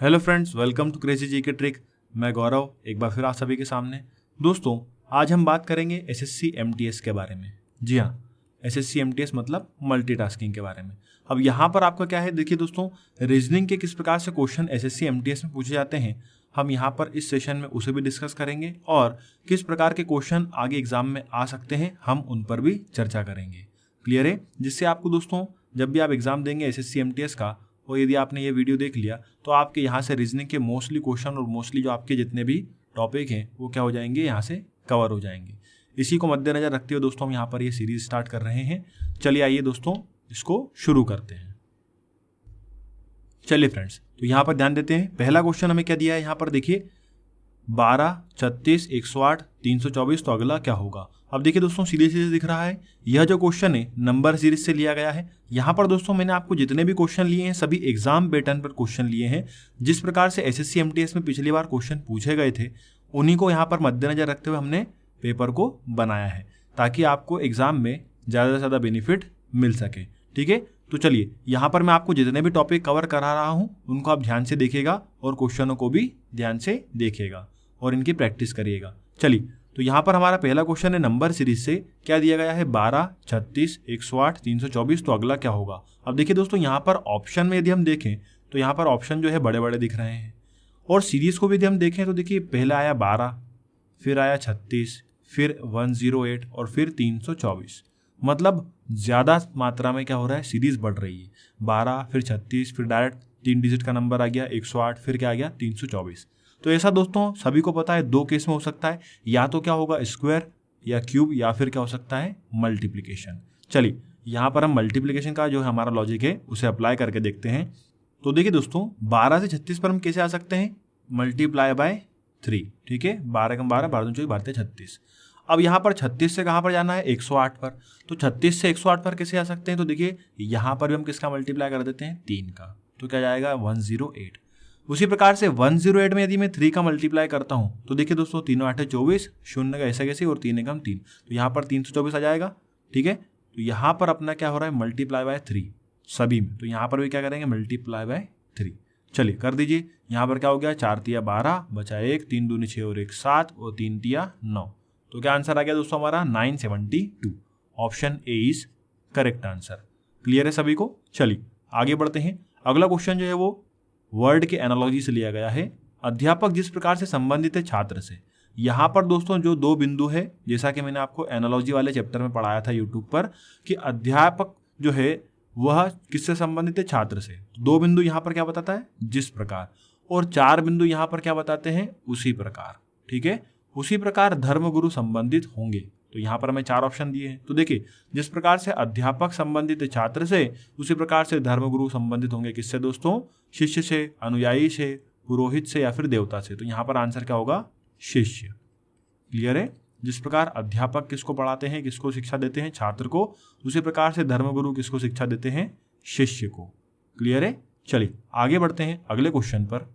Hello friends, welcome to crazy G K trick. मैं गौरव एक बार फिर आप सभी के सामने। दोस्तों, आज हम बात करेंगे एसएससी एमटीएस के बारे में। जी हाँ, एसएससी एमटीएस मतलब मल्टीटास्किंग के बारे में। अब यहाँ पर आपका क्या है, देखिए दोस्तों, रीजनिंग के किस प्रकार से क्वेश्चन एसएससी एमटीएस में पूछे जाते हैं, हम यहाँ पर इस सेशन में उसे भी डिस्कस करेंगे और किस प्रकार के क्वेश्चन आगे एग्जाम में आ सकते हैं हम उन पर भी चर्चा करेंगे। क्लियर है? जिससे आपको दोस्तों जब भी आप एग्जाम देंगे एसएससी एमटीएस का, और यदि आपने ये वीडियो देख लिया तो आपके यहाँ से रीजनिंग के मोस्टली क्वेश्चन और मोस्टली जो आपके जितने भी टॉपिक हैं वो क्या हो जाएंगे, यहाँ से कवर हो जाएंगे। इसी को मद्देनजर रखते हुए दोस्तों हम यहाँ पर ये सीरीज स्टार्ट कर रहे हैं। चलिए आइए दोस्तों इसको शुरू करते हैं। चलिए फ्रेंड्स, तो यहाँ पर ध्यान देते हैं। पहला क्वेश्चन हमें क्या दिया है, यहाँ पर देखिए 12, 36, 108, 324, तो अगला क्या होगा। अब देखिए दोस्तों, सीधे सीधे दिख रहा है, यह जो क्वेश्चन है नंबर सीरीज से लिया गया है। यहाँ पर दोस्तों मैंने आपको जितने भी क्वेश्चन लिए हैं सभी एग्जाम पैटर्न पर क्वेश्चन लिए हैं। जिस प्रकार से एसएससी एमटीएस में पिछली बार क्वेश्चन पूछे गए थे उन्हीं को यहाँ पर मद्देनजर रखते हुए हमने पेपर को बनाया है, ताकि आपको एग्जाम में ज़्यादा से ज़्यादा बेनिफिट मिल सके। ठीक है, तो चलिए यहाँ पर मैं आपको जितने भी टॉपिक कवर करा रहा हूँ उनको आप ध्यान से देखिएगा और क्वेश्चनों को भी ध्यान से देखिएगा और इनकी प्रैक्टिस करिएगा। चलिए, तो यहाँ पर हमारा पहला क्वेश्चन है नंबर सीरीज से क्या दिया गया है, 12, 36, 108, 324, तो अगला क्या होगा। अब देखिए दोस्तों, यहाँ पर ऑप्शन में यदि हम देखें तो यहाँ पर ऑप्शन जो है बड़े बड़े दिख रहे हैं, और सीरीज को भी यदि हम देखें तो देखिए पहला आया 12, फिर आया 36, फिर 108 और फिर 324। मतलब ज़्यादा मात्रा में क्या हो रहा है, सीरीज बढ़ रही है। 12 फिर 36 फिर डायरेक्ट 3 डिजिट का नंबर आ गया 108, फिर क्या आ गया 324। तो ऐसा दोस्तों सभी को पता है, दो केस में हो सकता है, या तो क्या होगा स्क्वायर या क्यूब, या फिर क्या हो सकता है मल्टीप्लिकेशन। चलिए यहाँ पर हम मल्टीप्लिकेशन का जो हमारा लॉजिक है उसे अप्लाई करके देखते हैं। तो देखिए दोस्तों, 12 से 36 पर हम कैसे आ सकते हैं, मल्टीप्लाई बाय 3। ठीक है, 12 कम 12, 12 24, 12 36। अब यहाँ पर 36 से कहाँ पर जाना है, 108 पर। तो 36 से 108 पर कैसे आ सकते हैं, तो देखिए यहाँ पर भी हम किसका मल्टीप्लाई कर देते हैं, 3 का, तो क्या जाएगा 108। उसी प्रकार से 108 में यदि मैं 3 का मल्टीप्लाई करता हूँ तो देखिए दोस्तों 3 8 24, शून्य का ऐसा कैसे, और 3 एकम 3, तो यहाँ पर 324 आ जाएगा। ठीक है, तो यहाँ पर अपना क्या हो रहा है, मल्टीप्लाई बाय 3 सभी में, तो यहाँ पर भी क्या करेंगे, मल्टीप्लाई बाय 3। चलिए कर दीजिए, यहाँ पर क्या हो गया, 4 तिया 12, बचा 1, 3 दूनी 6 और 1 7 और 3 तिया 9। तो क्या आंसर आ गया दोस्तों हमारा 972। Option A is correct answer. Clear है सभी को। चलिए आगे बढ़ते हैं। अगला क्वेश्चन जो है वो वर्ड के एनालॉजी से लिया गया है। अध्यापक जिस प्रकार से संबंधित है छात्र से। यहाँ पर दोस्तों जो दो बिंदु है, जैसा कि मैंने आपको एनालॉजी वाले चैप्टर में पढ़ाया था यूट्यूब पर, कि अध्यापक जो है वह किससे संबंधित है, छात्र से। दो बिंदु यहाँ पर क्या बताता है, जिस प्रकार, और 4 बिंदु यहाँ पर क्या बताते हैं, उसी प्रकार। ठीक है, उसी प्रकार धर्मगुरु संबंधित होंगे। तो यहाँ पर हमें 4 ऑप्शन दिए हैं। तो देखिए, जिस प्रकार से अध्यापक संबंधित है छात्र से, उसी प्रकार से धर्मगुरु संबंधित होंगे किससे दोस्तों, शिष्य से, अनुयायी से, पुरोहित से या फिर देवता से। तो यहाँ पर आंसर क्या होगा, शिष्य। क्लियर है? जिस प्रकार अध्यापक किसको पढ़ाते हैं, किसको शिक्षा देते हैं, छात्र को, उसी प्रकार से धर्मगुरु किसको शिक्षा देते हैं, शिष्य को। क्लियर है? चलिए आगे बढ़ते हैं अगले क्वेश्चन पर।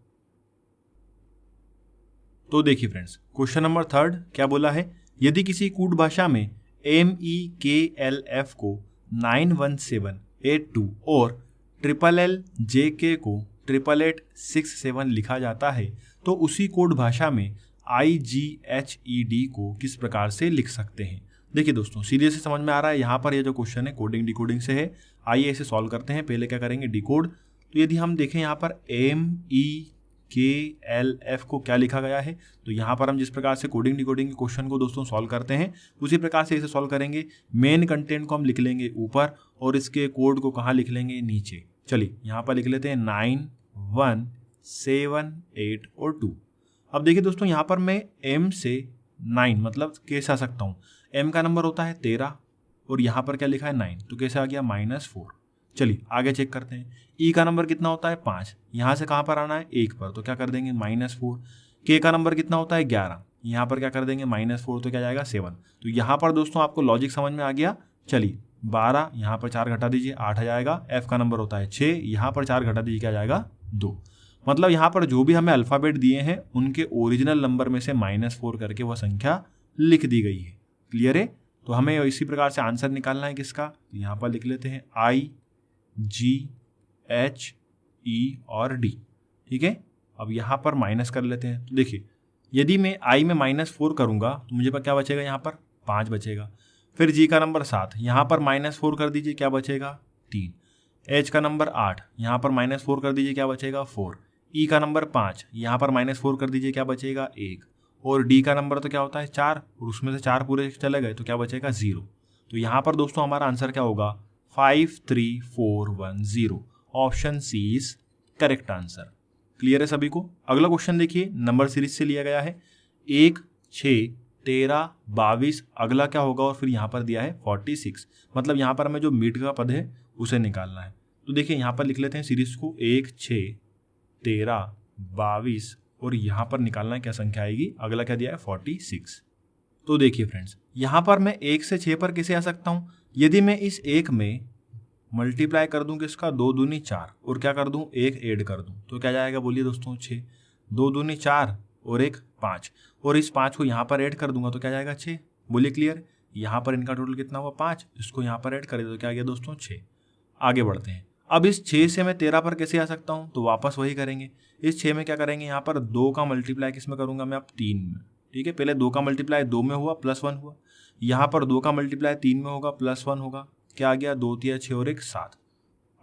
तो देखिए फ्रेंड्स, क्वेश्चन नंबर 3 क्या बोला है, यदि किसी कूट भाषा में MEKLF को 91782 और LLJK को 88867 लिखा जाता है, तो उसी कोड भाषा में IGHED को किस प्रकार से लिख सकते हैं। देखिए दोस्तों, सीधे से समझ में आ रहा है। यहाँ पर ये जो क्वेश्चन है कोडिंग डिकोडिंग से है। आइए इसे सॉल्व करते हैं। पहले क्या करेंगे, डिकोड। तो यदि हम देखें यहाँ पर MEKLF को क्या लिखा गया है, तो यहाँ पर हम जिस प्रकार से कोडिंग डिकोडिंग के क्वेश्चन को दोस्तों सॉल्व करते हैं उसी प्रकार से इसे सॉल्व करेंगे। मेन कंटेंट को हम लिख लेंगे ऊपर और इसके कोड को कहाँ लिख लेंगे, नीचे। चलिए यहाँ पर लिख लेते हैं 9, 1, 7, 8 और 2। अब देखिए दोस्तों, यहाँ पर मैं M से 9 मतलब कैसे आ सकता हूँ, M का नंबर होता है 13 और यहाँ पर क्या लिखा है 9, तो कैसे आ गया -4। चलिए आगे चेक करते हैं। E का नंबर कितना होता है 5, यहाँ से कहाँ पर आना है 1 पर, तो क्या कर देंगे -4। K का नंबर कितना होता है 11, यहाँ पर क्या कर देंगे -4, तो क्या जाएगा 7। तो यहाँ पर दोस्तों आपको लॉजिक समझ में आ गया। चलिए 12, यहाँ पर 4 घटा दीजिए 8 आ जाएगा। F का नंबर होता है 6, यहाँ पर 4 घटा दीजिए क्या जाएगा 2। मतलब यहाँ पर जो भी हमें अल्फ़ाबेट दिए हैं उनके ओरिजिनल नंबर में से -4 करके वह संख्या लिख दी गई है। क्लियर है? तो हमें इसी प्रकार से आंसर निकालना है किसका, तो यहाँ पर लिख लेते हैं IGHE और D। ठीक है, अब यहाँ पर माइनस कर लेते हैं। तो देखिए यदि मैं i में -4 करूँगा तो मुझे क्या बचेगा, यहाँ पर 5 बचेगा। फिर g का नंबर 7, यहाँ पर -4 कर दीजिए, क्या बचेगा 3। h का नंबर 8, यहाँ पर -4 कर दीजिए, क्या बचेगा 4। e का नंबर 5, यहाँ पर -4 कर दीजिए, क्या बचेगा 1। और d का नंबर तो क्या होता है 4, और उसमें से 4 पूरे चले गए तो क्या बचेगा 0। तो यहाँ पर दोस्तों हमारा आंसर क्या होगा 53410। Option C is correct answer. Clear है सभी को। अगला क्वेश्चन देखिए, नंबर सीरीज से लिया गया है 1, 6, 13, 22। अगला क्या होगा, और फिर यहाँ पर दिया है 46। मतलब यहाँ पर हमें जो मीट का पद है उसे निकालना है। तो देखिए यहाँ पर लिख लेते हैं सीरीज को 1, 6, 13, 22 और यहाँ पर निकालना क्या संख्या आएगी, अगला क्या दिया है 46। तो देखिए फ्रेंड्स, यहाँ पर मैं 1 से 6 पर कैसे आ सकता हूँ। यदि मैं इस 1 में मल्टीप्लाई कर दूं किसका, 2 दूनी 4 और क्या कर दूं 1 ऐड कर दूं तो क्या जाएगा, बोलिए दोस्तों 6। 2 दूनी 4 और 1 5, और इस 5 को यहाँ पर ऐड कर दूंगा तो क्या जाएगा 6। बोलिए क्लियर। यहाँ पर इनका टोटल कितना हुआ 5, इसको यहाँ पर ऐड करें तो क्या गया दोस्तों 6। आगे बढ़ते हैं। अब इस 6 से मैं 13 पर कैसे आ सकता हूँ, तो वापस वही करेंगे। इस 6 में क्या करेंगे, यहाँ पर 2 का मल्टीप्लाई किस में करूँगा मैं, अब 3 में। ठीक है, पहले 2 का मल्टीप्लाई 2 में हुआ +1 हुआ, यहाँ पर 2 का मल्टीप्लाई 3 में होगा +1 होगा, क्या आ गया 2 3 6 और 1 7।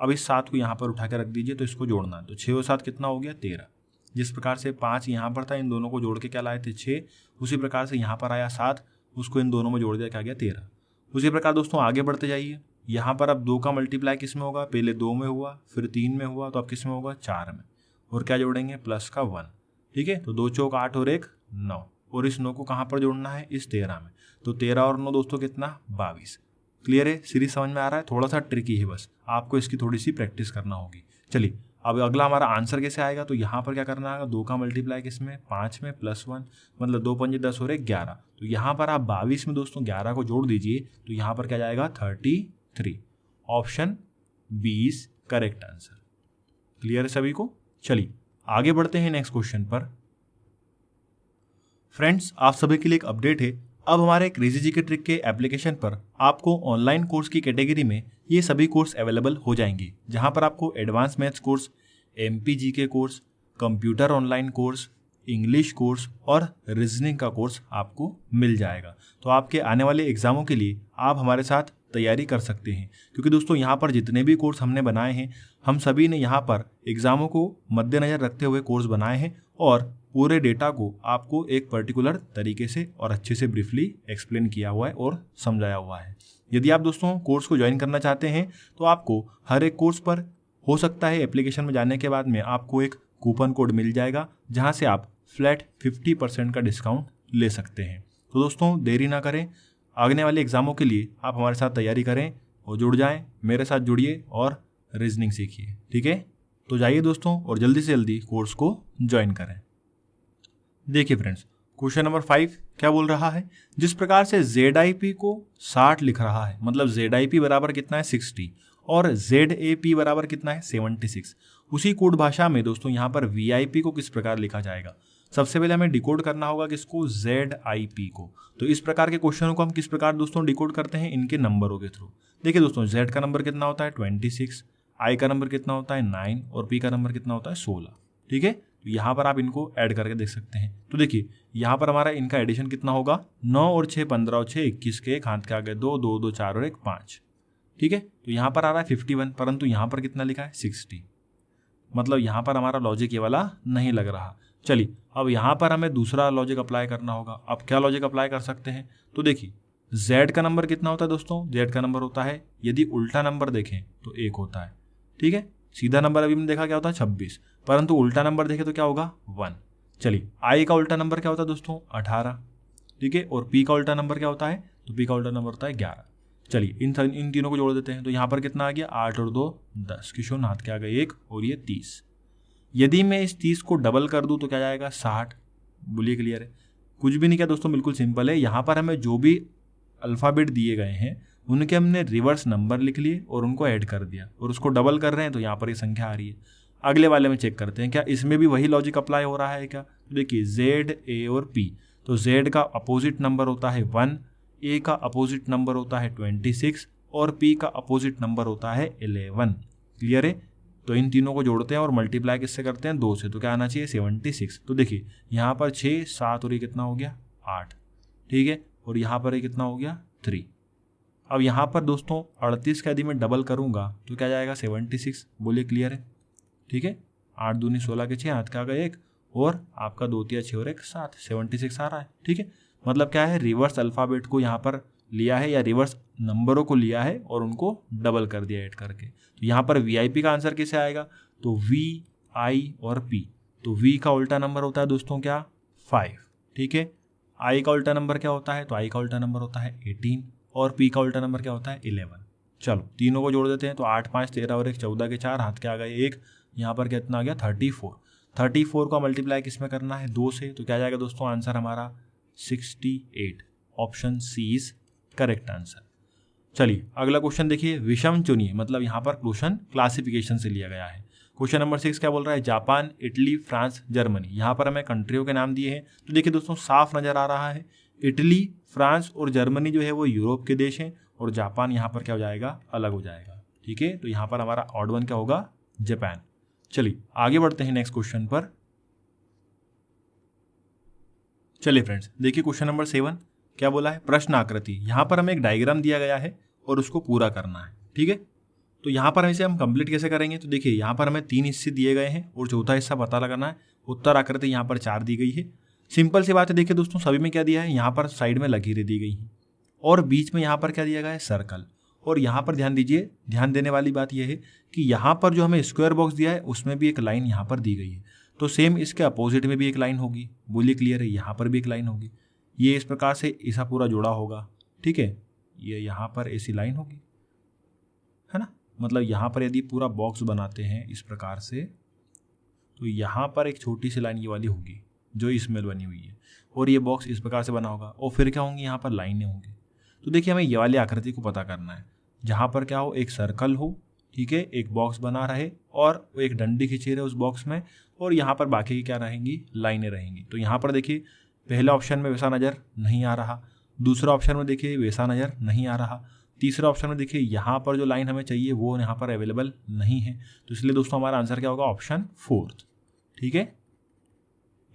अब इस 7 को यहाँ पर उठा के रख दीजिए, तो इसको जोड़ना है। तो 6 और 7 कितना हो गया 13। जिस प्रकार से 5 यहाँ पर था, इन दोनों को जोड़ के क्या लाए थे 6, उसी प्रकार से यहाँ पर आया 7, उसको इन दोनों में जोड़ दिया, क्या गया 13। उसी प्रकार दोस्तों आगे बढ़ते जाइए। यहाँ पर अब 2 का मल्टीप्लाई किस में होगा, पहले 2 में हुआ, फिर 3 में हुआ, तो अब किस में होगा 4 में, और क्या जोड़ेंगे प्लस का 1। ठीक है, तो 2 चौक 8 और 1 9, और इस 9 को कहाँ पर जोड़ना है, इस 13 में। तो 13 और 9 दोस्तों कितना 22। क्लियर है, सीरीज समझ में आ रहा है। थोड़ा सा ट्रिकी है, बस आपको इसकी थोड़ी सी प्रैक्टिस करना होगी। चलिए अब अगला हमारा आंसर कैसे आएगा, तो यहाँ पर क्या करना है, 2 का मल्टीप्लाई किसमें 5 में +1, मतलब 2 पंजे 10 और 1 11। तो यहाँ पर आप 22 में दोस्तों 11 को जोड़ दीजिए, तो यहाँ पर क्या जाएगा 33। Option B is correct answer. Clear है सभी को। चलिए आगे बढ़ते हैं नेक्स्ट क्वेश्चन पर। फ्रेंड्स, आप सभी के लिए एक अपडेट है। अब हमारे क्रेजी जी के ट्रिक के एप्लीकेशन पर आपको ऑनलाइन कोर्स की कैटेगरी में ये सभी कोर्स अवेलेबल हो जाएंगे, जहां पर आपको एडवांस मैथ्स कोर्स, एमपीजी के course, computer online course, English course और रीजनिंग का कोर्स आपको मिल जाएगा। तो आपके आने वाले एग्जामों के लिए आप हमारे साथ तैयारी कर सकते हैं, क्योंकि दोस्तों यहाँ पर जितने भी कोर्स हमने बनाए हैं, हम सभी ने यहाँ पर एग्जामों को मद्देनजर रखते हुए कोर्स बनाए हैं और पूरे डेटा को आपको एक पर्टिकुलर तरीके से और अच्छे से ब्रीफली एक्सप्लेन किया हुआ है और समझाया हुआ है। यदि आप दोस्तों कोर्स को ज्वाइन करना चाहते हैं तो आपको हर एक कोर्स पर हो सकता है एप्लीकेशन में जाने के बाद में आपको एक कूपन कोड मिल जाएगा, जहां से आप फ्लैट 50% का डिस्काउंट ले सकते हैं। तो दोस्तों देरी ना करें, आने वाले एग्जामों के लिए आप हमारे साथ तैयारी करें और जुड़ जाएं, मेरे साथ जुड़िए और रीजनिंग सीखिए। ठीक है, तो जाइए दोस्तों और जल्दी से जल्दी कोर्स को ज्वाइन करें। देखिए फ्रेंड्स, क्वेश्चन नंबर 5 क्या बोल रहा है, जिस प्रकार से ZIP को 60 लिख रहा है, मतलब ZIP बराबर कितना है 60 और ZAP बराबर कितना है 76। उसी कोड भाषा में दोस्तों यहाँ पर VIP को किस प्रकार लिखा जाएगा। सबसे पहले हमें डिकोड करना होगा किसको, ZIP को। तो इस प्रकार के क्वेश्चनों को हम किस प्रकार दोस्तों डिकोड करते हैं, इनके नंबरों के थ्रू। देखिए दोस्तों, Z का नंबर कितना होता है 26, I का नंबर कितना होता है 9 और P का नंबर कितना होता है 16। ठीक है, तो यहाँ पर आप इनको ऐड करके देख सकते हैं। तो देखिए यहाँ पर हमारा इनका एडिशन कितना होगा, 9 और 6 15 और 6 21 के, एक हाथ के आगे 2 2 2 4 और 1 5। ठीक है, तो यहाँ पर आ रहा है 51, परंतु यहाँ पर कितना लिखा है 60। मतलब यहाँ पर हमारा लॉजिक ये वाला नहीं लग रहा। चलिए अब यहाँ पर हमें दूसरा लॉजिक अप्लाई करना होगा। अब क्या लॉजिक अप्लाई कर सकते हैं, तो देखिए Z का नंबर कितना होता है दोस्तों, Z का नंबर होता है, यदि उल्टा नंबर देखें तो 1 होता है। ठीक है, सीधा नंबर अभी हमने देखा क्या होता है 26, परंतु उल्टा नंबर देखें तो क्या होगा 1। चलिए I का उल्टा नंबर क्या होता है दोस्तों 18। ठीक है, और P का उल्टा नंबर क्या होता है, तो P का उल्टा नंबर होता है 11। चलिए इन तीनों को जोड़ देते हैं। तो यहाँ पर कितना आ गया 8 और 2 10, किशोर हाथ के आ गए 1 और ये 30। यदि मैं इस 30 को डबल कर दूं तो क्या जाएगा 60। बोलिए क्लियर है। कुछ भी नहीं किया दोस्तों, बिल्कुल सिंपल है। यहाँ पर हमें जो भी अल्फ़ाबेट दिए गए हैं उनके हमने रिवर्स नंबर लिख लिए और उनको ऐड कर दिया और उसको डबल कर रहे हैं, तो यहाँ पर ये संख्या आ रही है। अगले वाले में चेक करते हैं क्या इसमें भी वही लॉजिक अप्लाई हो रहा है क्या। तो देखिए Z, A और P, तो Z का अपोजिट नंबर होता है 1, A का अपोजिट नंबर होता है 26 और P का अपोजिट नंबर होता है 11। क्लियर है। तो इन तीनों को जोड़ते हैं और मल्टीप्लाई किससे करते हैं 2 से, तो क्या आना चाहिए 76। तो देखिए यहाँ पर 6 7 और ये कितना हो गया 8, ठीक है, और यहाँ पर ये कितना हो गया 3। अब यहाँ पर दोस्तों 38 का यदि मैं डबल करूँगा तो क्या जाएगा 76। बोलिए क्लियर है, ठीक है। 8 दूनी 16 के 6, हाथ का गया 1 और आपका 2 तिया 6 और 1 7, 76 आ रहा है, ठीक है। मतलब क्या है, रिवर्स अल्फ़ाबेट को यहाँ पर लिया है या रिवर्स नंबरों को लिया है और उनको डबल कर दिया ऐड करके। तो यहाँ पर VIP का आंसर कैसे आएगा, तो V I और P। तो V का उल्टा नंबर होता है दोस्तों क्या 5, ठीक है। I का उल्टा नंबर क्या होता है, तो I का उल्टा नंबर होता है 18 और P का उल्टा नंबर क्या होता है 11। चलो तीनों को जोड़ देते हैं, तो 8 5 13 और 1 14 के 4, हाथ के आ गए 1, यहाँ पर कितना आ गया 34। 34 का मल्टीप्लाई किस में करना है 2 से, तो क्या जाएगा दोस्तों आंसर हमारा 68। Option C is correct answer. चलिए अगला क्वेश्चन देखिए, विषम चुनिए, मतलब यहाँ पर क्वेश्चन क्लासिफिकेशन से लिया गया है। क्वेश्चन नंबर 6 क्या बोल रहा है, जापान, इटली, फ्रांस, जर्मनी। यहाँ पर हमें कंट्रियों के नाम दिए हैं, तो देखिए दोस्तों साफ नजर आ रहा है इटली, फ्रांस और जर्मनी जो है वो यूरोप के देश हैं और जापान यहाँ पर क्या हो जाएगा अलग हो जाएगा, ठीक है। तो यहाँ पर हमारा ऑड वन क्या होगा जापान। चलिए आगे बढ़ते हैं नेक्स्ट क्वेश्चन पर। चलिए फ्रेंड्स देखिए क्वेश्चन नंबर 7 क्या बोला है, प्रश्न आकृति। यहाँ पर हमें एक डायग्राम दिया गया है और उसको पूरा करना है, ठीक है। तो यहाँ पर इसे हम कंप्लीट कैसे करेंगे, तो देखिए यहाँ पर हमें 3 हिस्से दिए गए हैं और चौथा हिस्सा पता लगाना है। उत्तर आकृति यहाँ पर 4 दी गई है। सिंपल सी बात है, देखिए दोस्तों सभी में क्या दिया है, यहाँ पर साइड में लकीरें दी गई हैं और बीच में यहाँ पर क्या दिया गया है सर्कल। और यहाँ पर ध्यान दीजिए, ध्यान देने वाली बात यह है कि यहाँ पर जो हमें स्क्वायर बॉक्स दिया है उसमें भी एक लाइन यहाँ पर दी गई है, तो सेम इसके अपोजिट में भी एक लाइन होगी। बोलिए क्लियर है, यहाँ पर भी एक लाइन होगी। ये इस प्रकार से ऐसा पूरा जोड़ा होगा, ठीक है। ये यहाँ पर ऐसी लाइन होगी, है ना। मतलब यहाँ पर यदि पूरा बॉक्स बनाते हैं इस प्रकार से, तो यहाँ पर एक छोटी सी लाइन ये वाली होगी जो इसमें बनी हुई है और ये बॉक्स इस प्रकार से बना होगा और फिर क्या होंगी, यहाँ पर लाइनें होंगी। तो देखिए हमें ये वाली आकृति को पता करना है, जहाँ पर क्या हो, एक सर्कल हो, ठीक है, एक बॉक्स बना रहे और एक डंडी खींची रहे उस बॉक्स में और यहाँ पर बाकी की क्या रहेंगी, लाइनें रहेंगी। तो यहाँ पर देखिए पहला ऑप्शन में वैसा नज़र नहीं आ रहा, दूसरा ऑप्शन में देखिए वैसा नज़र नहीं आ रहा, तीसरा ऑप्शन में देखिए यहाँ पर जो लाइन हमें चाहिए वो यहाँ पर अवेलेबल नहीं है। तो इसलिए दोस्तों हमारा आंसर क्या होगा, ऑप्शन 4, ठीक है।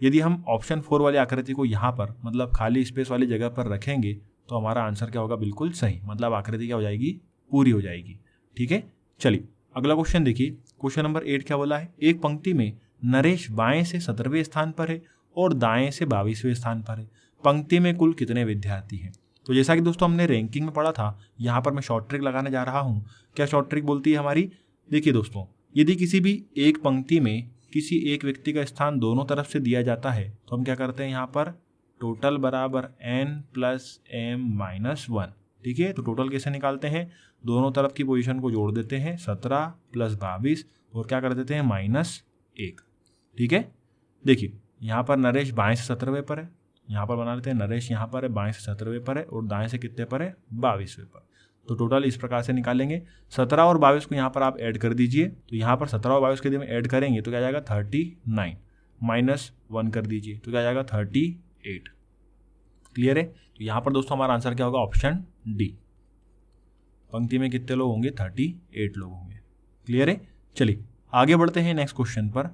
यदि हम ऑप्शन 4 वाली आकृति को यहाँ पर मतलब खाली स्पेस वाली जगह पर रखेंगे तो हमारा आंसर क्या होगा, बिल्कुल सही, मतलब आकृति क्या हो जाएगी, पूरी हो जाएगी, ठीक है। चलिए अगला क्वेश्चन देखिए, क्वेश्चन नंबर 8 क्या बोला है, एक पंक्ति में नरेश बाएं से 17वें स्थान पर है और दाएं से 22वें स्थान पर है, पंक्ति में कुल कितने विद्यार्थी हैं। तो जैसा कि दोस्तों हमने रैंकिंग में पढ़ा था, यहाँ पर मैं शॉर्ट ट्रिक लगाने जा रहा हूँ। क्या शॉर्ट ट्रिक बोलती है हमारी, देखिए दोस्तों यदि किसी भी एक पंक्ति में किसी एक व्यक्ति का स्थान दोनों तरफ से दिया जाता है तो हम क्या करते हैं, यहाँ पर टोटल बराबर n + m - 1, ठीक है। तो टोटल कैसे निकालते हैं, दोनों तरफ की पोजीशन को जोड़ देते हैं, 17 + 22 और क्या कर देते हैं -1, ठीक है। देखिए यहाँ पर नरेश बाएं से 17वें पर है, यहाँ पर बना लेते हैं नरेश यहाँ पर है बाएं से 17वें पर है और दाएं से कितने पर है 22वें पर। तो टोटल इस प्रकार से निकालेंगे, 17 और 22 को यहाँ पर आप ऐड कर दीजिए। तो यहाँ पर 17 और 22 के यदि में ऐड करेंगे तो क्या जाएगा 39 -1 कर दीजिए तो क्या जाएगा 38। क्लियर है। तो यहाँ पर दोस्तों हमारा आंसर क्या होगा, ऑप्शन डी। पंक्ति में कितने लोग होंगे, 38 लोग होंगे। क्लियर है। चलिए आगे बढ़ते हैं नेक्स्ट क्वेश्चन पर।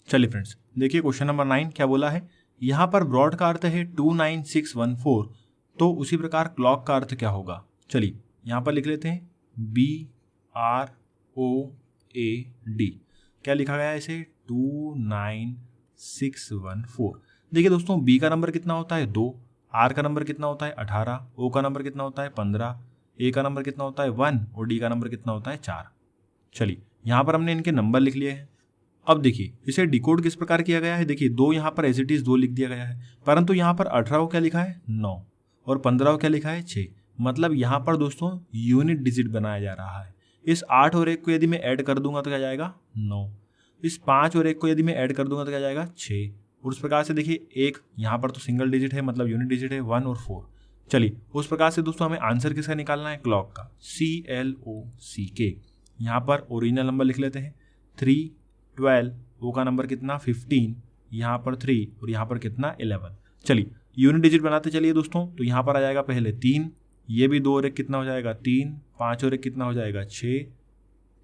चलिए फ्रेंड्स देखिए क्वेश्चन नंबर 9 क्या बोला है, यहाँ पर ब्रॉड का अर्थ है 29614, तो उसी प्रकार क्लॉक का अर्थ क्या होगा। चलिए यहाँ पर लिख लेते हैं BROAD। क्या लिखा गया है इसे, 29614। देखिए दोस्तों B का नंबर कितना होता है 2, R का नंबर कितना होता है 18, O का नंबर कितना होता है 15, A का नंबर कितना होता है 1 और D का नंबर कितना होता है 4। चलिए यहाँ पर हमने इनके नंबर लिख लिए हैं। अब देखिए इसे डिकोड किस प्रकार किया गया है, देखिए 2 यहाँ पर एज इट इज 2 लिख दिया गया है, परंतु यहाँ पर 18 को क्या लिखा है 9 और 15 को क्या लिखा है 6। मतलब यहाँ पर दोस्तों यूनिट डिजिट बनाया जा रहा है। इस 8 और 1 को यदि मैं ऐड कर दूंगा तो क्या जाएगा 9, इस 5 और 1 को यदि मैं ऐड कर दूंगा तो क्या जाएगा 6। और उस प्रकार से देखिए एक यहाँ पर तो सिंगल डिजिट है मतलब यूनिट डिजिट है 1 और 4। चलिए उस प्रकार से दोस्तों हमें आंसर किसका निकालना है, क्लॉक का, CLOCK। यहाँ पर ओरिजिनल नंबर लिख लेते हैं 3 12, O का नंबर कितना 15, यहाँ पर 3 और यहाँ पर कितना 11। चलिए यूनिट डिजिट बनाते चलिए दोस्तों। तो यहाँ पर आ जाएगा पहले 3, ये भी 2 और 1 कितना हो जाएगा 3, 5 और 1 कितना हो जाएगा 6,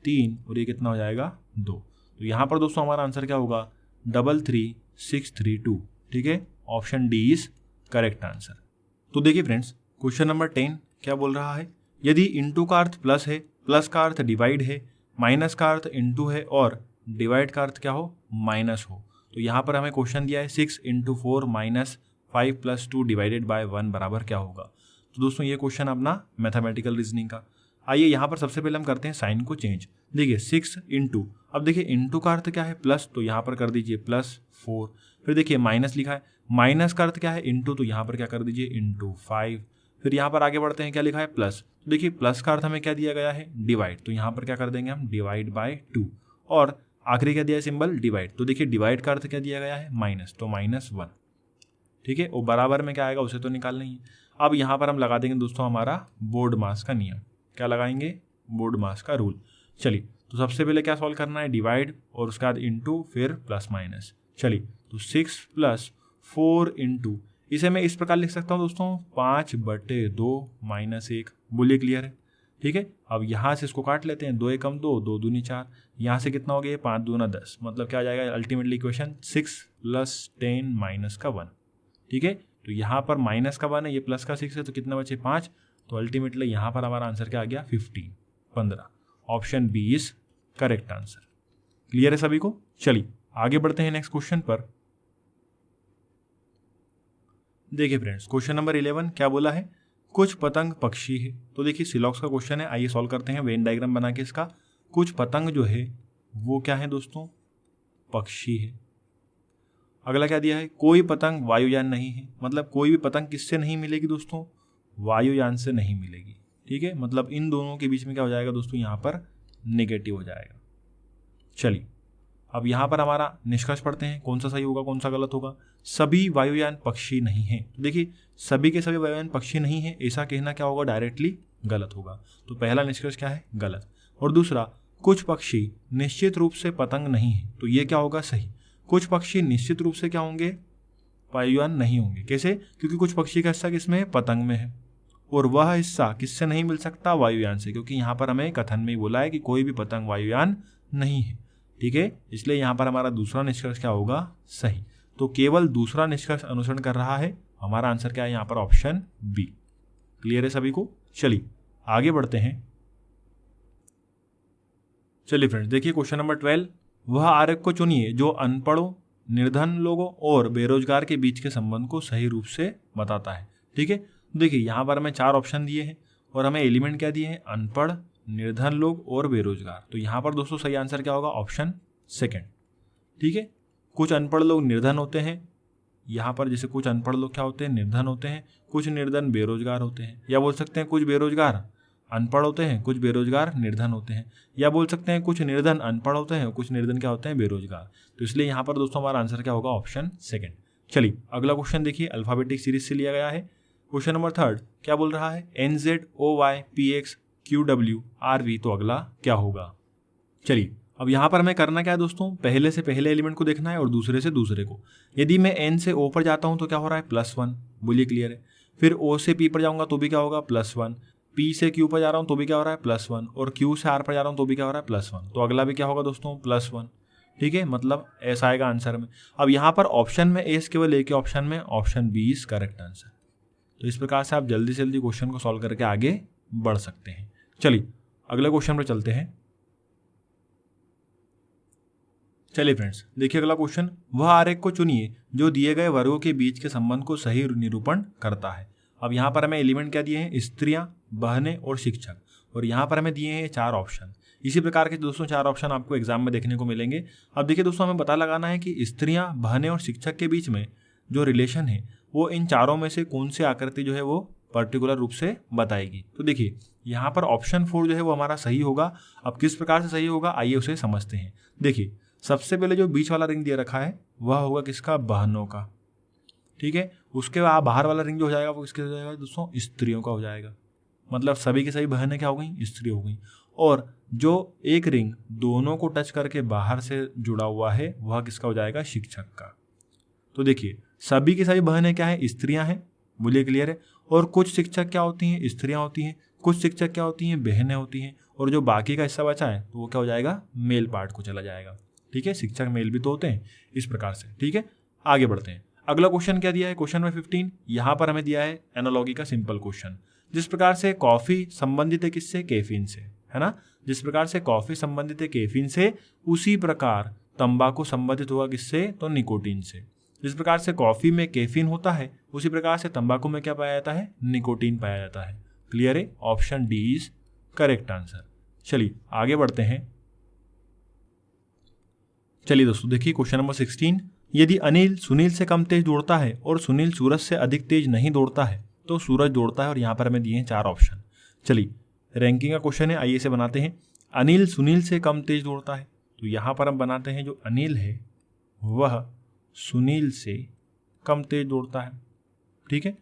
3 और ये कितना हो जाएगा 2। तो यहाँ पर दोस्तों हमारा आंसर क्या होगा 33632। ठीक है, option D is correct answer. तो देखिए फ्रेंड्स, क्वेश्चन नंबर 10 क्या बोल रहा है, यदि इंटू का अर्थ प्लस है, प्लस का अर्थ डिवाइड है, माइनस का अर्थ इंटू है और डिवाइड का अर्थ क्या हो माइनस हो, तो यहाँ पर हमें क्वेश्चन दिया है 6 × 4 माइनस 5 + 2 डिवाइडेड बाय 1 बराबर क्या होगा। तो दोस्तों ये क्वेश्चन अपना मैथमेटिकल रीजनिंग का। आइए यहाँ पर सबसे पहले हम करते हैं साइन को चेंज। देखिए 6 × अब देखिए इंटू का अर्थ क्या है प्लस, तो यहाँ पर कर दीजिए +4। फिर देखिए माइनस लिखा है, माइनस का अर्थ क्या है इंटू, तो यहाँ पर क्या कर दीजिए ×5। फिर यहाँ पर आगे बढ़ते हैं, क्या लिखा है प्लस, तो देखिए प्लस का अर्थ हमें क्या दिया गया है डिवाइड, तो यहाँ पर क्या कर देंगे हम डिवाइड बाय 2। और आखिरी क्या दिया है सिंबल डिवाइड, तो देखिए डिवाइड का अर्थ क्या दिया गया है माइनस, तो -1। ठीक है, और बराबर में क्या आएगा उसे तो निकालना ही है। अब यहाँ पर हम लगा देंगे दोस्तों हमारा बोर्ड मास का नियम। क्या लगाएंगे, बोर्ड मास का रूल। चलिए, तो सबसे पहले क्या सॉल्व करना है डिवाइड और उसके बाद इंटू फिर प्लस माइनस। चलिए, तो 6 + 4 × इसे मैं इस प्रकार लिख सकता हूँ दोस्तों 5/2 - 1। बोलिए क्लियर है। ठीक है, अब यहाँ से इसको काट लेते हैं, 2 × 2 2 दूनी 4, यहाँ से कितना हो गया 5 दूना 10, मतलब क्या आ जाएगा अल्टीमेटली इक्वेशन 6 + 10 - 1। ठीक है, तो यहाँ पर माइनस का 1 है, ये प्लस का 6 है, तो कितना बचे 5। तो अल्टीमेटली यहाँ पर हमारा आंसर क्या आ गया 15। Option B is correct answer. Clear है सभी को। चलिए आगे बढ़ते हैं नेक्स्ट क्वेश्चन पर। देखिए फ्रेंड्स, क्वेश्चन नंबर 11 क्या बोला है, कुछ पतंग पक्षी है। तो देखिए सिलॉक्स का क्वेश्चन है, आइए सॉल्व करते हैं वेन डायग्राम बना के इसका। कुछ पतंग जो है वो क्या है दोस्तों पक्षी है। अगला क्या दिया है, कोई पतंग वायुयान नहीं है, मतलब कोई भी पतंग किससे नहीं मिलेगी दोस्तों वायुयान से नहीं मिलेगी। ठीक है, मतलब इन दोनों के बीच में क्या हो जाएगा दोस्तों यहाँ पर नेगेटिव हो जाएगा। चलिए अब यहाँ पर हमारा निष्कर्ष पढ़ते हैं, कौन सा सही होगा कौन सा गलत होगा। सभी वायुयान पक्षी नहीं है, तो देखिए सभी के सभी वायुयान पक्षी नहीं है ऐसा कहना क्या होगा डायरेक्टली गलत होगा। तो पहला निष्कर्ष क्या है गलत। और दूसरा, कुछ पक्षी निश्चित रूप से पतंग नहीं है, तो ये क्या होगा सही। कुछ पक्षी निश्चित रूप से क्या होंगे वायुयान नहीं होंगे। कैसे, क्योंकि कुछ पक्षी का हिस्सा किसमें है पतंग में है, और वह हिस्सा किससे नहीं मिल सकता वायुयान से, क्योंकि यहाँ पर हमें कथन में ही बोला है कि कोई भी पतंग वायुयान नहीं है। ठीक है, इसलिए यहाँ पर हमारा दूसरा निष्कर्ष क्या होगा सही। तो केवल दूसरा निष्कर्ष अनुसरण कर रहा है, हमारा आंसर क्या है यहाँ पर ऑप्शन बी। क्लियर है सभी को। चलिए आगे बढ़ते हैं। चलिए फ्रेंड्स, देखिए क्वेश्चन नंबर 12, वह आरेख को चुनिए जो अनपढ़ों, निर्धन लोगों और बेरोजगार के बीच के संबंध को सही रूप से बताता है। ठीक है, देखिए यहाँ पर हमें 4 ऑप्शन दिए हैं और हमें एलिमेंट क्या दिए हैं अनपढ़, निर्धन लोग और बेरोजगार। तो यहाँ पर दोस्तों सही आंसर क्या होगा ऑप्शन सेकंड। ठीक है, कुछ अनपढ़ लोग निर्धन होते हैं, यहाँ पर जैसे कुछ अनपढ़ लोग क्या होते हैं निर्धन होते हैं, कुछ निर्धन बेरोजगार होते हैं, या बोल सकते हैं कुछ बेरोजगार अनपढ़ होते हैं, कुछ बेरोजगार निर्धन होते हैं, या बोल सकते हैं कुछ निर्धन अनपढ़ होते हैं, कुछ निर्धन क्या होते हैं बेरोजगार। तो इसलिए यहाँ पर दोस्तों हमारा आंसर क्या होगा ऑप्शन सेकंड। चलिए अगला क्वेश्चन देखिए, अल्फाबेटिक सीरीज से लिया गया है। क्वेश्चन नंबर 3 क्या बोल रहा है, NZOYPXQWRV, तो अगला क्या होगा। चलिए अब यहाँ पर हमें करना क्या है दोस्तों, पहले से पहले एलिमेंट को देखना है और दूसरे से दूसरे को। यदि मैं N से O पर जाता हूँ तो क्या हो रहा है +1, बोलिए क्लियर है। फिर O से P पर जाऊंगा तो भी क्या होगा +1, P से Q पर जा रहा हूँ तो भी क्या हो रहा है +1, और Q से R पर जा रहा हूँ तो भी क्या हो रहा है +1। तो अगला भी क्या होगा दोस्तों +1। ठीक है, मतलब ऐसा आएगा आंसर में। अब यहाँ पर ऑप्शन में एस केवल एक ही ऑप्शन में, option B is correct answer. तो इस प्रकार से आप जल्दी से जल्दी क्वेश्चन को सॉल्व करके आगे बढ़ सकते हैं। चलिए अगले क्वेश्चन पर चलते हैं। चलिए फ्रेंड्स, देखिए अगला क्वेश्चन, वह आरेख को चुनिए जो दिए गए वर्गों के बीच के संबंध को सही निरूपण करता है। अब यहाँ पर हमें एलिमेंट क्या दिए हैं, स्त्रियां, बहनें और शिक्षक, और यहाँ पर हमें दिए हैं 4 ऑप्शन। इसी प्रकार के दोस्तों 4 ऑप्शन आपको एग्जाम में देखने को मिलेंगे। अब देखिए दोस्तों, हमें पता लगाना है कि स्त्रियां, बहनें और शिक्षक के बीच में जो रिलेशन है वो इन चारों में से कौन सी आकृति जो है वो पर्टिकुलर रूप से बताएगी। तो देखिए यहाँ पर ऑप्शन 4 जो है वो हमारा सही होगा। अब किस प्रकार से सही होगा आइए उसे समझते हैं। देखिए सबसे पहले जो बीच वाला रिंग दिया रखा है वह होगा किसका, बहनों का। ठीक है, उसके बाद बाहर वाला रिंग जो हो जाएगा वो किसके हो जाएगा दोस्तों, स्त्रियों का हो जाएगा। मतलब सभी की सभी बहनें क्या हो गई, स्त्री हो गई। और जो एक रिंग दोनों को टच करके बाहर से जुड़ा हुआ है वह किसका हो जाएगा, शिक्षक का। तो देखिए सभी की सभी बहनें क्या है, स्त्रियां हैं, बोलिए क्लियर है। और कुछ शिक्षक क्या होती हैं, स्त्रियां होती हैं। कुछ शिक्षक क्या होती हैं, बहनें होती हैं, और जो बाकी का हिस्सा बचा है तो वो क्या हो जाएगा, मेल पार्ट को चला जाएगा। ठीक है, शिक्षक मेल भी तो होते हैं इस प्रकार से। ठीक है, आगे बढ़ते हैं। अगला क्वेश्चन क्या दिया है, क्वेश्चन नंबर 15। यहाँ पर हमें दिया है एनालॉगी का सिंपल क्वेश्चन। जिस प्रकार से कॉफी संबंधित है किससे, कैफीन से, है ना। जिस प्रकार से कॉफी संबंधित है कैफीन से, उसी प्रकार तंबाकू संबंधित होगा किससे, तो निकोटीन से। जिस प्रकार से कॉफी में कैफीन होता है उसी प्रकार से तंबाकू में क्या पाया जाता है, निकोटीन पाया जाता है। क्लियर है, option D is correct answer. चलिए आगे बढ़ते हैं। चलिए दोस्तों देखिए क्वेश्चन नंबर 16। यदि अनिल सुनील से कम तेज दौड़ता है और सुनील सूरज से अधिक तेज नहीं दौड़ता है तो सूरज दौड़ता है, और यहाँ पर हमें दिए हैं 4 ऑप्शन। चलिए रैंकिंग का क्वेश्चन है, आइए इसे बनाते हैं। अनिल सुनील से कम तेज दौड़ता है, तो यहाँ पर हम बनाते हैं जो अनिल है वह सुनील से कम तेज दौड़ता है। ठीक है,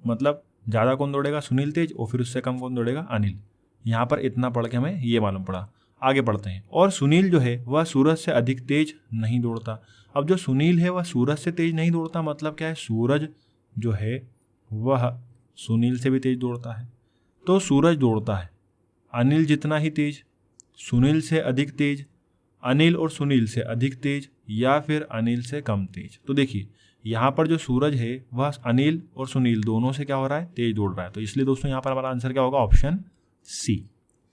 मतलब ज़्यादा कौन दौड़ेगा, सुनील तेज, और फिर उससे कम कौन दौड़ेगा, अनिल। यहाँ पर इतना पढ़ के हमें ये मालूम पड़ा। आगे बढ़ते हैं। और सुनील जो है वह सूरज से अधिक तेज नहीं दौड़ता। अब जो सुनील है वह सूरज से तेज नहीं दौड़ता, मतलब क्या है, सूरज जो है वह सुनील से भी तेज दौड़ता है, तो सूरज दौड़ता है अनिल जितना ही तेज, सुनील से अधिक तेज, अनिल और सुनील से अधिक तेज, या फिर अनिल से कम तेज। तो देखिए यहाँ पर जो सूरज है वह अनिल और सुनील दोनों से क्या हो रहा है, तेज दौड़ रहा है। तो इसलिए दोस्तों यहाँ पर हमारा आंसर क्या होगा, ऑप्शन सी।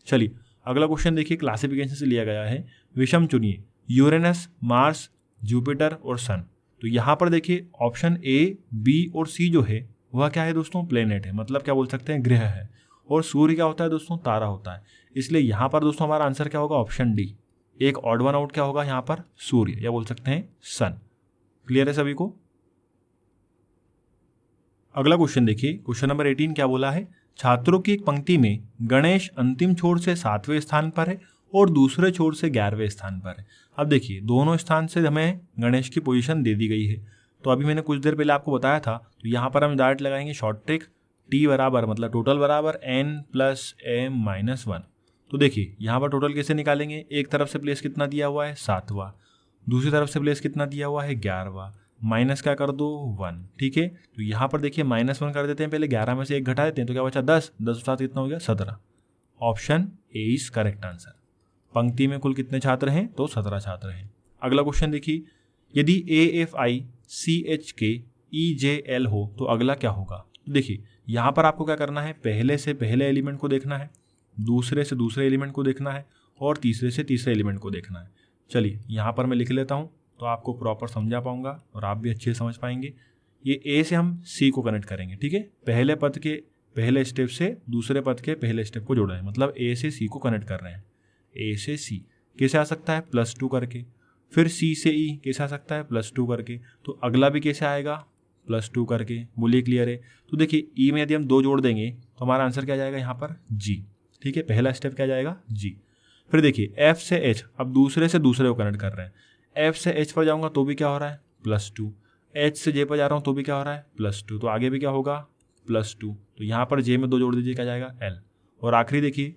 चलिए अगला क्वेश्चन देखिए, क्लासिफिकेशन से लिया गया है। विषम चुनिए, यूरेनस, मार्स, जुपिटर और सन। तो यहाँ पर देखिए ऑप्शन ए, बी और सी जो है वह क्या है दोस्तों, प्लेनेट है, मतलब क्या बोल सकते हैं, ग्रह है। और सूर्य क्या होता है दोस्तों, तारा होता है। इसलिए यहाँ पर दोस्तों हमारा आंसर क्या होगा, ऑप्शन डी। एक ऑड वन आउट क्या होगा यहाँ पर, सूर्य, या बोल सकते हैं सन। क्लियर है सभी को। अगला क्वेश्चन देखिए, क्वेश्चन नंबर 18 क्या बोला है। छात्रों की एक पंक्ति में गणेश अंतिम छोर से 7वें स्थान पर है और दूसरे छोर से 11वें स्थान पर है। अब देखिए दोनों स्थान से हमें गणेश की पोजीशन दे दी गई है। तो अभी मैंने कुछ देर पहले आपको बताया था, तो यहाँ पर हम डायरेक्ट लगाएंगे शॉर्ट ट्रिक, टी बराबर मतलब टोटल बराबर n + m - 1। तो देखिए यहाँ पर टोटल कैसे निकालेंगे, एक तरफ से प्लेस कितना दिया हुआ है, 7वां, दूसरी तरफ से प्लेस कितना दिया हुआ है, 11वां, माइनस क्या कर दो, 1। ठीक है, तो यहाँ पर देखिए -1 कर देते हैं पहले, 11 में से 1 घटा देते हैं, तो क्या बचा 10, 10 साथ कितना हो गया, 17। Option A is correct answer. पंक्ति में कुल कितने छात्र हैं, तो 17 छात्र हैं। अगला क्वेश्चन देखिए, यदि AFI CHK EJL हो तो अगला क्या होगा। देखिए यहाँ पर आपको क्या करना है, पहले से पहले एलिमेंट को देखना है, दूसरे से दूसरे एलिमेंट को देखना है, और तीसरे से तीसरे एलिमेंट को देखना है। चलिए यहाँ पर मैं लिख लेता हूँ तो आपको प्रॉपर समझा पाऊंगा और आप भी अच्छे से समझ पाएंगे। ये ए से हम सी को कनेक्ट करेंगे। ठीक है, पहले पद के पहले स्टेप से दूसरे पद के पहले स्टेप को जोड़ा है, मतलब ए से सी को कनेक्ट कर रहे हैं। ए से सी कैसे आ सकता है, +2 करके। फिर सी से ई कैसे आ सकता है, +2 करके। तो अगला भी कैसे आएगा, +2 करके। बोलिए क्लियर है। तो देखिए ई में यदि हम 2 जोड़ देंगे तो हमारा आंसर क्या जाएगा यहाँ पर, जी। ठीक है, पहला स्टेप क्या जाएगा, जी। फिर देखिए एफ से एच, अब दूसरे से दूसरे को कनेक्ट कर रहे हैं। एफ से एच पर जाऊंगा तो भी क्या हो रहा है, +2। एच से जे पर जा रहा हूँ तो भी क्या हो रहा है, +2। तो आगे भी क्या होगा, +2। तो यहाँ पर जे में 2 जोड़ दीजिए, क्या जाएगा, एल। और आखिरी देखिए,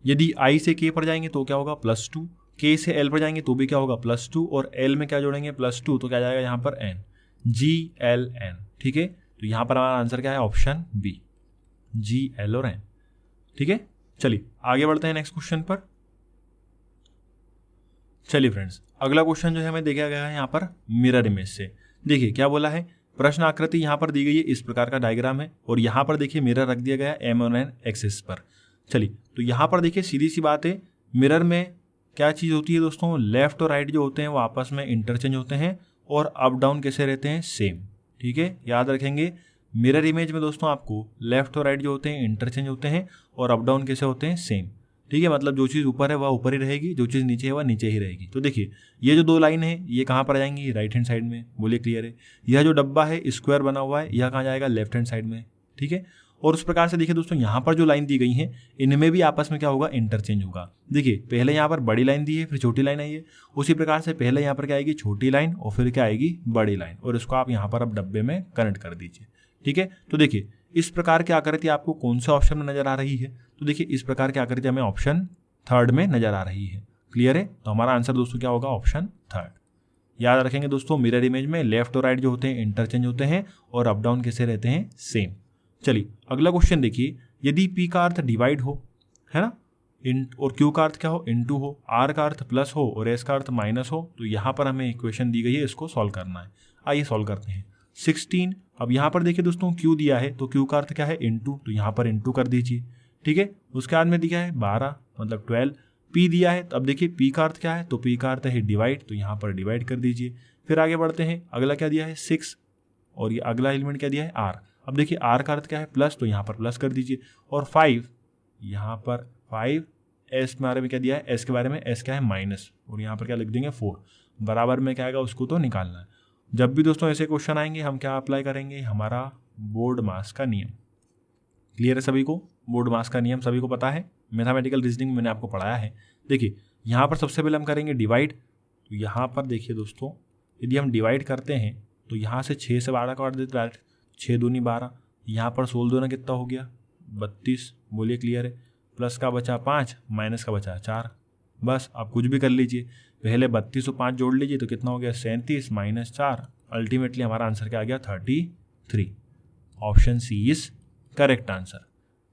यदि आई से के पर जाएंगे तो क्या होगा, +2। के से एल पर जाएंगे तो भी क्या होगा, +2। और एल में क्या जोड़ेंगे, +2, तो क्या जाएगा यहाँ पर एन, GLN। ठीक है, तो यहाँ पर हमारा आंसर क्या है, ऑप्शन बी, GL और N। ठीक है, चलिए आगे बढ़ते हैं नेक्स्ट क्वेश्चन पर। चलिए फ्रेंड्स, अगला क्वेश्चन जो है हमें देखा गया है यहाँ पर मिरर इमेज से। देखिए क्या बोला है, प्रश्न आकृति यहाँ पर दी गई है, इस प्रकार का डायग्राम है, और यहाँ पर देखिए मिरर रख दिया गया है M और N एक्सिस पर। चलिए तो यहाँ पर देखिए सीधी सी बात है, मिरर में क्या चीज़ होती है दोस्तों, लेफ्ट और राइट जो होते हैं वो आपस में इंटरचेंज होते हैं, और अप डाउन कैसे रहते हैं, सेम। ठीक है, याद रखेंगे मिरर इमेज में दोस्तों आपको लेफ्ट और राइट जो होते हैं इंटरचेंज होते हैं, और अप डाउन कैसे होते हैं, सेम। ठीक है, मतलब जो चीज़ ऊपर है वह ऊपर ही रहेगी, जो चीज़ नीचे है वह नीचे ही रहेगी। तो देखिए ये जो 2 लाइन है ये कहाँ पर जाएंगी, राइट हैंड साइड में। बोलिए क्लियर है। यह जो डब्बा है स्क्वायर बना हुआ है, यह कहाँ जाएगा, लेफ्ट हैंड साइड में। ठीक है, और उस प्रकार से देखिए दोस्तों यहाँ पर जो लाइन दी गई है इनमें भी आपस में क्या होगा, इंटरचेंज होगा। देखिए पहले यहाँ पर बड़ी लाइन दी है, फिर छोटी लाइन आई है, उसी प्रकार से पहले यहाँ पर क्या आएगी, छोटी लाइन, और फिर क्या आएगी, बड़ी लाइन, और इसको आप यहाँ पर अब डब्बे में कनेक्ट कर दीजिए। ठीक है, तो देखिए इस प्रकार की आकृति आपको कौन से ऑप्शन में नजर आ रही है, तो देखिए इस प्रकार की आकृति हमें ऑप्शन 3 में नजर आ रही है। क्लियर है, तो हमारा आंसर दोस्तों क्या होगा, ऑप्शन 3। याद रखेंगे दोस्तों, मिरर इमेज में लेफ्ट और राइट जो होते हैं इंटरचेंज होते हैं, और अप डाउन कैसे रहते हैं, सेम। चलिए अगला क्वेश्चन देखिए, यदि P का अर्थ डिवाइड हो, है ना, और Q का अर्थ क्या हो, इनटू हो, R का अर्थ प्लस हो और S का अर्थ माइनस हो, तो यहाँ पर हमें इक्वेशन दी गई है, इसको सॉल्व करना है। आइए सॉल्व करते हैं। 16, अब यहाँ पर देखिए दोस्तों Q दिया है तो Q का अर्थ क्या है, इनटू, तो यहाँ पर इनटू कर दीजिए, ठीक है। उसके बाद में दिया है 12 मतलब 12। P दिया है, अब देखिए P का अर्थ क्या है, तो P का अर्थ है डिवाइड, तो यहाँ पर डिवाइड कर दीजिए। फिर आगे बढ़ते हैं, अगला क्या दिया है 6 और ये अगला एलिमेंट क्या दिया है R। अब देखिए R का अर्थ क्या है प्लस, तो यहाँ पर प्लस कर दीजिए। और 5, यहाँ पर 5, S के बारे में क्या दिया है, S के बारे में S क्या है माइनस, और यहाँ पर क्या लिख देंगे 4, बराबर में क्या आएगा उसको तो निकालना है। जब भी दोस्तों ऐसे क्वेश्चन आएंगे हम क्या अप्लाई करेंगे, हमारा बोर्ड मास का नियम। क्लियर है सभी को, बोर्ड मास का नियम सभी को पता है, मैथमेटिकल रीजनिंग मैंने आपको पढ़ाया है। देखिए यहाँ पर सबसे पहले हम करेंगे डिवाइड, तो यहाँ पर देखिए दोस्तों यदि हम डिवाइड करते हैं तो यहाँ से 6 से 12 काट देते हैं, 6 दूनी 12, यहाँ पर 16 दूना कितना हो गया 32, बोलिए क्लियर है। प्लस का बचा 5, माइनस का बचा 4, बस आप कुछ भी कर लीजिए, पहले 32 और 5 जोड़ लीजिए तो कितना हो गया 37 माइनस 4, अल्टीमेटली हमारा आंसर क्या आ गया 33। Option C is correct answer.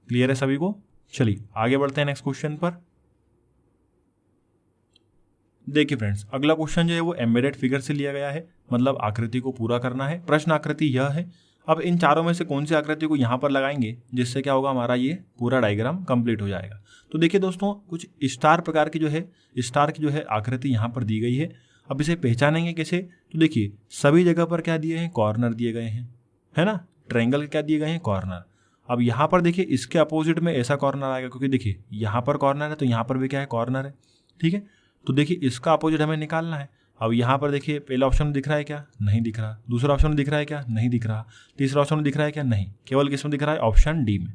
Clear है सभी को। चलिए आगे बढ़ते हैं नेक्स्ट क्वेश्चन पर। देखिए फ्रेंड्स, अगला क्वेश्चन जो है वो एम्बेडेड फिगर से लिया गया है, मतलब आकृति को पूरा करना है। प्रश्न आकृति यह है, अब इन चारों में से कौन सी आकृति को यहाँ पर लगाएंगे जिससे क्या होगा, हमारा ये पूरा डायग्राम कंप्लीट हो जाएगा। तो देखिए दोस्तों, कुछ स्टार प्रकार की जो है, स्टार की जो है आकृति यहाँ पर दी गई है। अब इसे पहचानेंगे कैसे, तो देखिए सभी जगह पर क्या दिए हैं, कॉर्नर दिए गए हैं, है ना, ट्रायंगल क्या दिए गए हैं, कॉर्नर। अब यहाँ पर देखिए इसके अपोजिट में ऐसा कॉर्नर आएगा, क्योंकि देखिए यहाँ पर कॉर्नर है तो यहाँ पर भी क्या है, कॉर्नर है, ठीक है। तो देखिए इसका अपोजिट हमें निकालना है। अब यहाँ पर देखिए पहला ऑप्शन दिख रहा है क्या, नहीं दिख रहा। दूसरा ऑप्शन दिख रहा है क्या, नहीं दिख रहा। तीसरा ऑप्शन दिख रहा है क्या, नहीं। केवल किस में दिख रहा है, ऑप्शन डी में।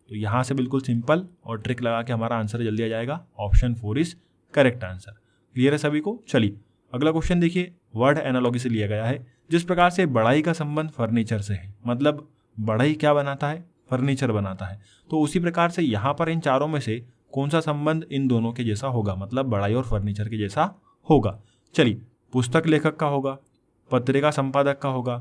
तो यहाँ से बिल्कुल सिंपल और ट्रिक लगा के हमारा आंसर जल्दी आ जाएगा। Option 4 is correct answer. Clear है सभी को। चलिए अगला क्वेश्चन देखिए, वर्ड एनालॉजी से लिया गया है। जिस प्रकार से बढ़ाई का संबंध फर्नीचर से है, मतलब बढ़ाई क्या बनाता है, फर्नीचर बनाता है, तो उसी प्रकार से यहाँ पर इन चारों में से कौन सा संबंध इन दोनों के जैसा होगा, मतलब बढ़ाई और फर्नीचर के जैसा होगा। चलिए, पुस्तक लेखक का होगा, पत्रिका संपादक का होगा,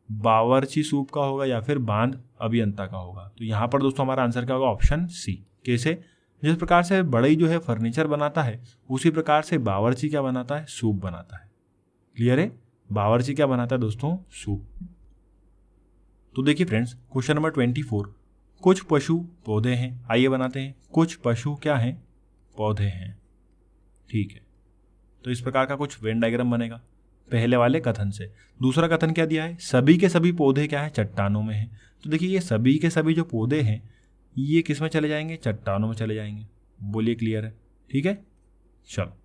बावर्ची सूप का होगा, या फिर बांध अभियंता का होगा। तो यहाँ पर दोस्तों हमारा आंसर क्या होगा, ऑप्शन सी। कैसे, जिस प्रकार से बढ़ई जो है फर्नीचर बनाता है, उसी प्रकार से बावर्ची क्या बनाता है, सूप बनाता है। क्लियर है, बावर्ची क्या बनाता है दोस्तों, सूप। तो देखिए फ्रेंड्स, क्वेश्चन नंबर 24, कुछ पशु पौधे हैं। आइए बनाते हैं, कुछ पशु क्या हैं, पौधे हैं। ठीक है, तो इस प्रकार का कुछ वेन डायग्राम बनेगा पहले वाले कथन से। दूसरा कथन क्या दिया है, सभी के सभी पौधे क्या है, चट्टानों में है। तो देखिए ये सभी के सभी जो पौधे हैं ये किस में चले जाएंगे, चट्टानों में चले जाएंगे। बोलिए क्लियर है, ठीक है। चलो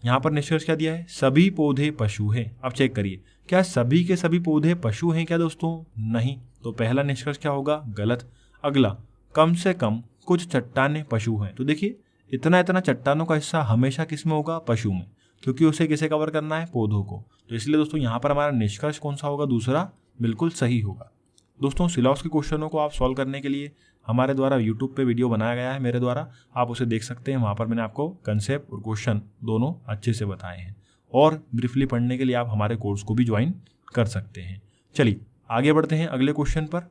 यहाँ पर निष्कर्ष क्या दिया है, सभी पौधे पशु हैं। अब चेक करिए, क्या सभी के सभी पौधे पशु हैं क्या दोस्तों, नहीं। तो पहला निष्कर्ष क्या होगा, गलत। अगला, कम से कम कुछ चट्टानें पशु हैं। तो देखिए इतना इतना चट्टानों का हिस्सा हमेशा किस में होगा, पशु में, क्योंकि उसे किसे कवर करना है, पौधों को। तो इसलिए दोस्तों यहाँ पर हमारा निष्कर्ष कौन सा होगा, दूसरा बिल्कुल सही होगा। दोस्तों सिलेबस के क्वेश्चनों को आप सॉल्व करने के लिए हमारे द्वारा यूट्यूब पे वीडियो बनाया गया है मेरे द्वारा, आप उसे देख सकते हैं। वहाँ पर मैंने आपको कंसेप्ट और क्वेश्चन दोनों अच्छे से बताए हैं। और ब्रीफली पढ़ने के लिए आप हमारे कोर्स को भी ज्वाइन कर सकते हैं। चलिए आगे बढ़ते हैं अगले क्वेश्चन पर।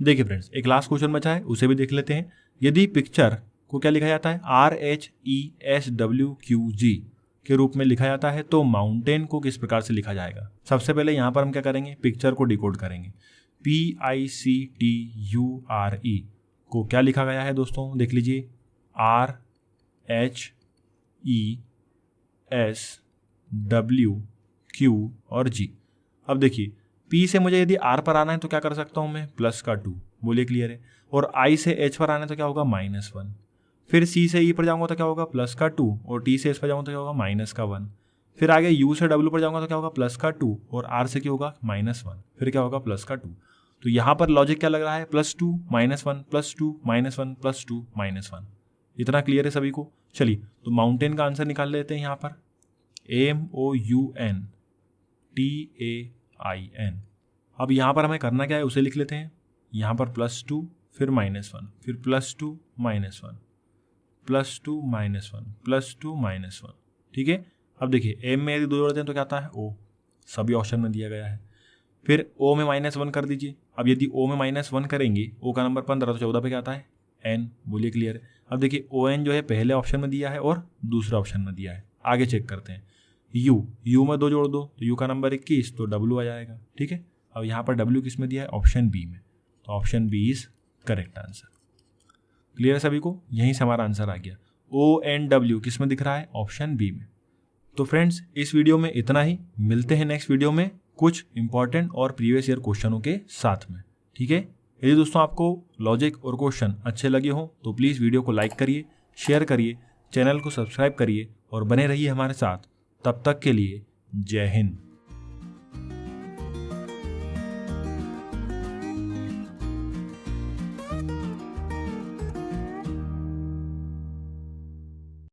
देखिए फ्रेंड्स, एक लास्ट क्वेश्चन बचा है, उसे भी देख लेते हैं। यदि पिक्चर को क्या लिखा जाता है, RHESWQG के रूप में लिखा जाता है, तो माउंटेन को किस प्रकार से लिखा जाएगा। सबसे पहले यहाँ पर हम क्या करेंगे, पिक्चर को डिकोड करेंगे। PICTURE को क्या लिखा गया है दोस्तों, देख लीजिए, RHESWQ और G। अब देखिए P से मुझे यदि R पर आना है तो क्या कर सकता हूँ मैं, प्लस का 2। बोलिए क्लियर है। और I से H पर आना है तो क्या होगा, -1। फिर C से E पर जाऊंगा तो क्या होगा, प्लस का 2। और T से S पर जाऊंगा तो क्या होगा, -1। फिर आगे U से W पर जाऊंगा तो क्या होगा, प्लस का 2। और R से क्या होगा, -1। फिर क्या होगा, प्लस का 2। तो यहाँ पर लॉजिक क्या लग रहा है, +2 -1 +2 -1 +2 -1। इतना क्लियर है सभी को। चलिए तो माउंटेन का आंसर निकाल लेते हैं। यहाँ पर MOUNTAIN। अब यहाँ पर हमें करना क्या है, उसे लिख लेते हैं। यहाँ पर +2 फिर -1 फिर +2 -1 +2 -1 +2 -1। ठीक है। अब देखिए M में यदि 2 जोड़ते हैं तो क्या आता है, O। सभी ऑप्शन में दिया गया है। फिर O में -1 कर दीजिए। अब यदि ओ में -1 करेंगे, ओ का नंबर 15 तो 14 पे क्या आता है n। बोलिए क्लियर है। अब देखिए ON जो है पहले ऑप्शन में दिया है और दूसरे ऑप्शन में दिया है। आगे चेक करते हैं। U में 2 जोड़ दो तो U का नंबर 21 तो W आ जाएगा। ठीक है, अब यहाँ पर W किस में दिया है, ऑप्शन बी में, तो option B is correct answer. Clear है सभी को, यहीं से हमारा आंसर आ गया। ONW किस में दिख रहा है, ऑप्शन बी में। तो फ्रेंड्स इस वीडियो में इतना ही, मिलते हैं नेक्स्ट वीडियो में कुछ इंपॉर्टेंट और प्रीवियस ईयर क्वेश्चनों के साथ में। ठीक है, यदि दोस्तों आपको लॉजिक और क्वेश्चन अच्छे लगे हों तो प्लीज़ वीडियो को लाइक करिए, शेयर करिए, चैनल को सब्सक्राइब करिए और बने रहिए हमारे साथ। तब तक के लिए जय हिंद।